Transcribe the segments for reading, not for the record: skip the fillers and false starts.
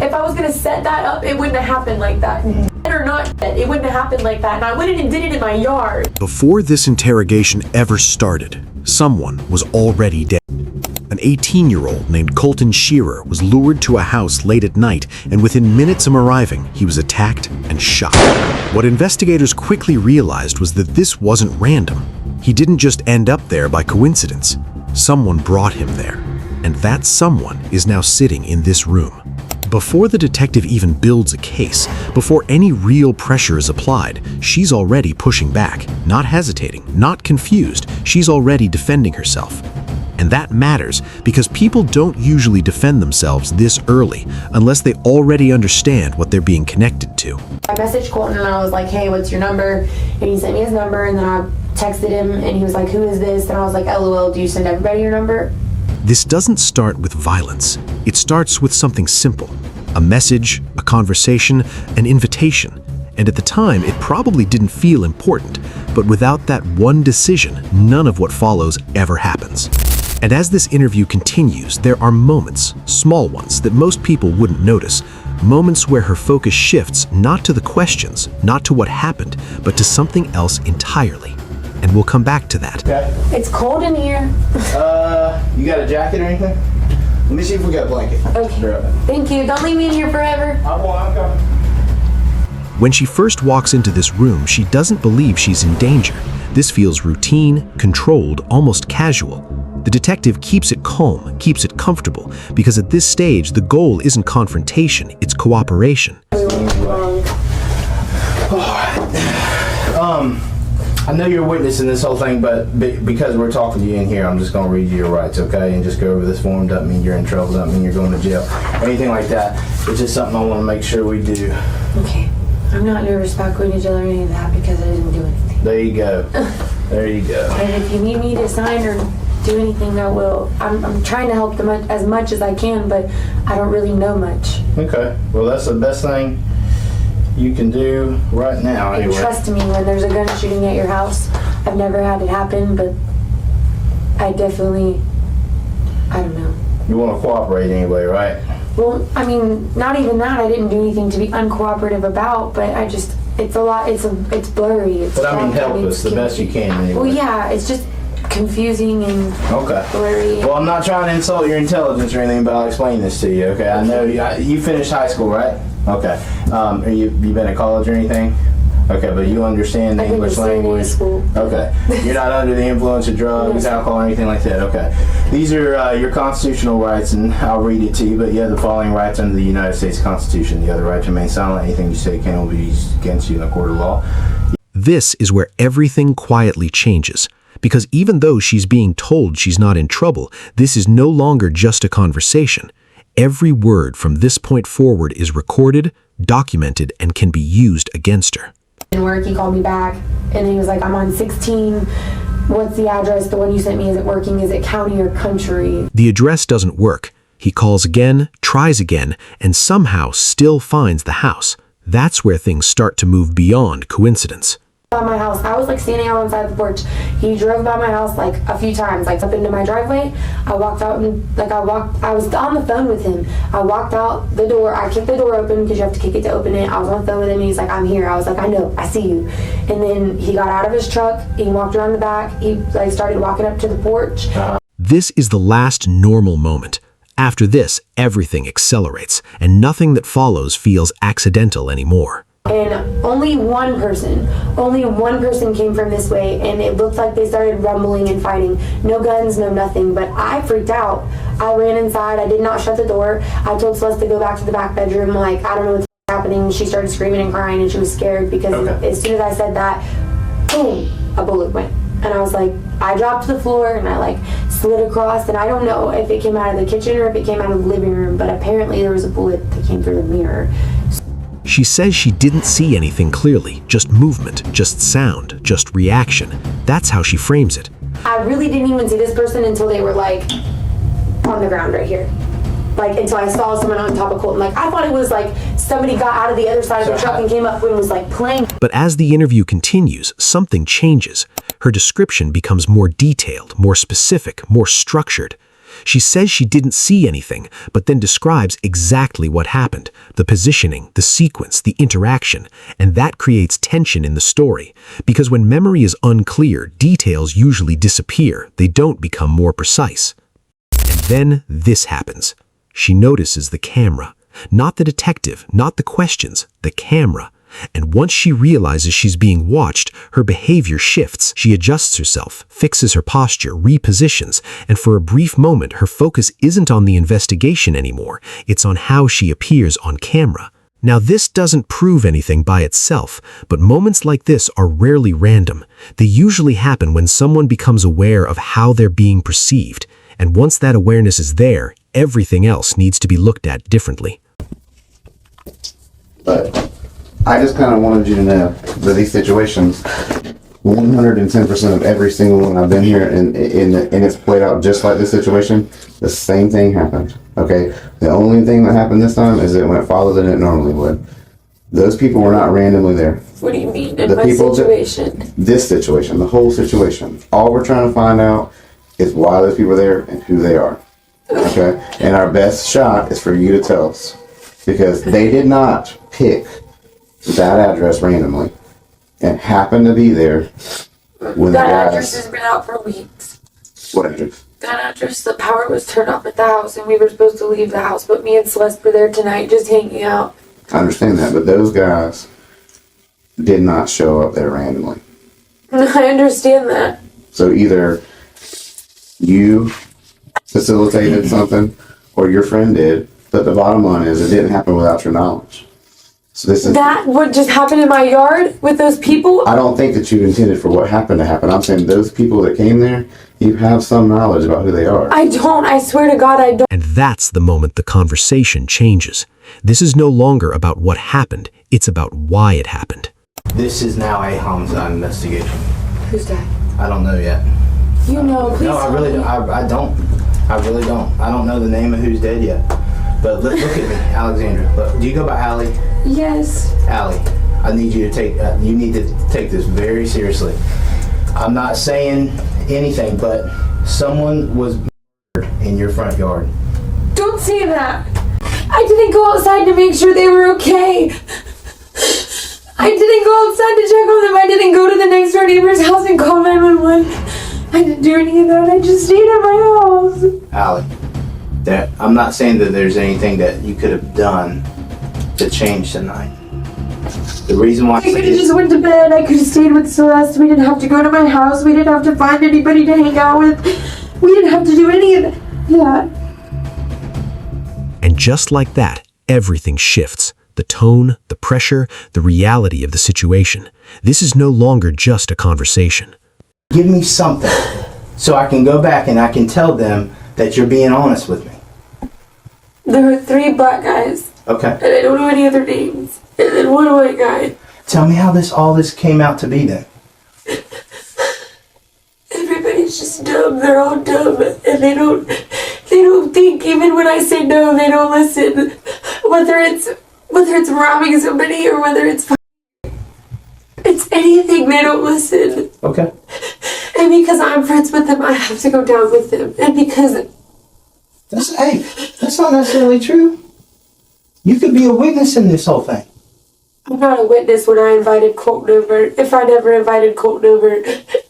If I was gonna set that up, it wouldn't have happened like that. Or not, it wouldn't have happened like that. And I went in and did it in my yard. Before this interrogation ever started, someone was already dead. An 18-year-old named Colton Sheerer was lured to a house late at night, and within minutes of arriving, he was attacked and shot. What investigators quickly realized was that this wasn't random. He didn't just end up there by coincidence. Someone brought him there, and that someone is now sitting in this room. Before the detective even builds a case, before any real pressure is applied, she's already pushing back, not hesitating, not confused. She's already defending herself. And that matters because people don't usually defend themselves this early unless they already understand what they're being connected to. I messaged Colton and I was like, hey, what's your number? And he sent me his number, and then I texted him and he was like, who is this? And I was like, LOL, do you send everybody your number? This doesn't start with violence. It starts with something simple: a message, a conversation, an invitation. And at the time, it probably didn't feel important, but without that one decision, none of what follows ever happens. And as this interview continues, there are moments, small ones, that most people wouldn't notice. Moments where her focus shifts not to the questions, not to what happened, but to something else entirely. And we'll come back to that. Okay. It's cold in here. You got a jacket or anything? Let me see if we got a blanket. Okay. Thank you. Don't leave me in here forever. I'm coming. When she first walks into this room, she doesn't believe she's in danger. This feels routine, controlled, almost casual. The detective keeps it calm, keeps it comfortable, because at this stage, the goal isn't confrontation, it's cooperation. I know you're witnessing this whole thing, but because we're talking to you in here, I'm just going to read you your rights, okay? And just go over this form. Doesn't mean you're in trouble, doesn't mean you're going to jail, anything like that. It's just something I want to make sure we do. Okay. I'm not nervous about going to jail or any of that because I didn't do anything. There you go. There you go. And if you need me to sign or do anything, I will. I'm trying to help them as much as I can, but I don't really know much. Okay. Well, that's the best thing you can do right now, And anyway. trust me, when there's a gun shooting at your house, I've never had it happen, but I definitely, I don't know. You want to cooperate anyway, right? Well, I mean, not even that. I didn't do anything to be uncooperative about, but I just, it's a lot, it's blurry. It's But I mean, help it's us the best you can, anyway. Well, yeah, it's just confusing and Okay. blurry. Well, I'm not trying to insult your intelligence or anything, but I'll explain this to you, okay? I know you finished high school, right? Okay. You been at college or anything? Okay, but you understand the I've been English to senior language? school. Okay. You're not under the influence of drugs, alcohol, or anything like that? Okay. These are your constitutional rights, and I'll read it to you, but you have the following rights under the United States Constitution. You have the right to remain silent. Anything you say can be used against you in a court of law. This is where everything quietly changes. Because even though she's being told she's not in trouble, this is no longer just a conversation. Every word from this point forward is recorded, documented, and can be used against her. In work, he called me back, and he was like, I'm on 16. What's the address? The one you sent me, is it working? Is it county or country? The address doesn't work. He calls again, tries again, and somehow still finds the house. That's where things start to move beyond coincidence. By my house, I was like standing out inside the porch. He drove by my house like a few times, like up into my driveway. I walked out and I was on the phone with him. I walked out the door. I kicked the door open because you have to kick it to open it. I was on the phone with him, and he's like, I'm here. I was like, I know, I see you. And then he got out of his truck. He walked around the back. He like started walking up to the porch. This is the last normal moment. After this, everything accelerates, and nothing that follows feels accidental anymore. And only one person came from this way, and it looked like they started rumbling and fighting. No guns, no nothing, but I freaked out. I ran inside. I did not shut the door. I told Celeste to go back to the back bedroom, like, I don't know what's happening. She started screaming and crying, and she was scared because as soon as I said that, boom, a bullet went. And I was like, I dropped to the floor, and I like slid across, and I don't know if it came out of the kitchen or if it came out of the living room, but apparently there was a bullet that came through the mirror. She says she didn't see anything clearly, just movement, just sound, just reaction. That's how she frames it. I really didn't even see this person until they were like on the ground right here. Like until I saw someone on top of Colton. Like I thought it was like somebody got out of the other side of the truck and came up and was like playing. But as the interview continues, something changes. Her description becomes more detailed, more specific, more structured. She says she didn't see anything, but then describes exactly what happened, the positioning, the sequence, the interaction, and that creates tension in the story, because when memory is unclear, details usually disappear, they don't become more precise. And then this happens. She notices the camera. Not the detective, not the questions, the camera. And once she realizes she's being watched, her behavior shifts. She adjusts herself, fixes her posture, repositions, and for a brief moment, her focus isn't on the investigation anymore. It's on how she appears on camera. Now, this doesn't prove anything by itself, but moments like this are rarely random. They usually happen when someone becomes aware of how they're being perceived. And once that awareness is there, everything else needs to be looked at differently. But I just kind of wanted you to know that these situations, 110% of every single one I've been here, and it's played out just like this situation, the same thing happened, okay? The only thing that happened this time is it went farther than it normally would. Those people were not randomly there. What do you mean in my situation? This situation, the whole situation. All we're trying to find out is why those people are there and who they are, okay? And our best shot is for you to tell us, because they did not pick that address randomly and happened to be there when That the guys... address has been out for weeks. What address? That address, the power was turned off at the house and we were supposed to leave the house, but me and Celeste were there tonight just hanging out. I understand that, but those guys did not show up there randomly. I understand that. So either you facilitated something or your friend did, but the bottom line is it didn't happen without your knowledge. So this is... That what just happened in my yard with those people? I don't think that you intended for what happened to happen. I'm saying those people that came there, you have some knowledge about who they are. I don't. I swear to God, I don't. And that's the moment the conversation changes. This is no longer about what happened, it's about why it happened. This is now a homicide investigation. Who's that? I don't know yet. You know, please. No, I really don't. I don't. I really don't. I don't know the name of who's dead yet. But look at me, Alexandra. Look, do you go by Allie? Yes. Allie, I need you to take. You need to take this very seriously. I'm not saying anything, but someone was murdered in your front yard. Don't say that. I didn't go outside to make sure they were okay. I didn't go outside to check on them. I didn't go to the next door neighbor's house and call 911. I didn't do any of that. I just stayed at my house. Allie, that I'm not saying that there's anything that you could have done to change tonight. The reason why I could have just went to bed. I could have stayed with Celeste. We didn't have to go to my house. We didn't have to find anybody to hang out with. We didn't have to do any of that. Yeah. And just like that, everything shifts. The tone, the pressure, the reality of the situation. This is no longer just a conversation. give me something so I can go back and I can tell them that you're being honest with me. There were 3 black guys. Okay. And I don't know any other names. And then 1 white guy. Tell me how all this came out to be then. Everybody's just dumb. They're all dumb. And they don't think, even when I say no, they don't listen. Whether it's robbing somebody or whether it's anything, they don't listen. Okay. And because I'm friends with them, I have to go down with them. And because... That's not necessarily true. You could be a witness in this whole thing. I'm not a witness when I invited Colton over. If I never invited Colton over,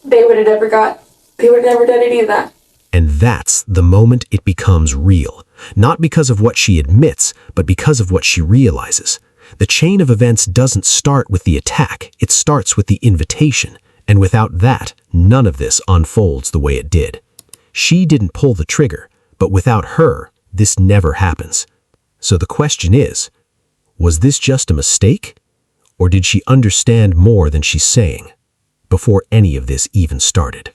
they would have never done any of that. And that's the moment it becomes real. Not because of what she admits, but because of what she realizes. The chain of events doesn't start with the attack, it starts with the invitation. And without that, none of this unfolds the way it did. She didn't pull the trigger, but without her, this never happens. So the question is, was this just a mistake? Or did she understand more than she's saying before any of this even started?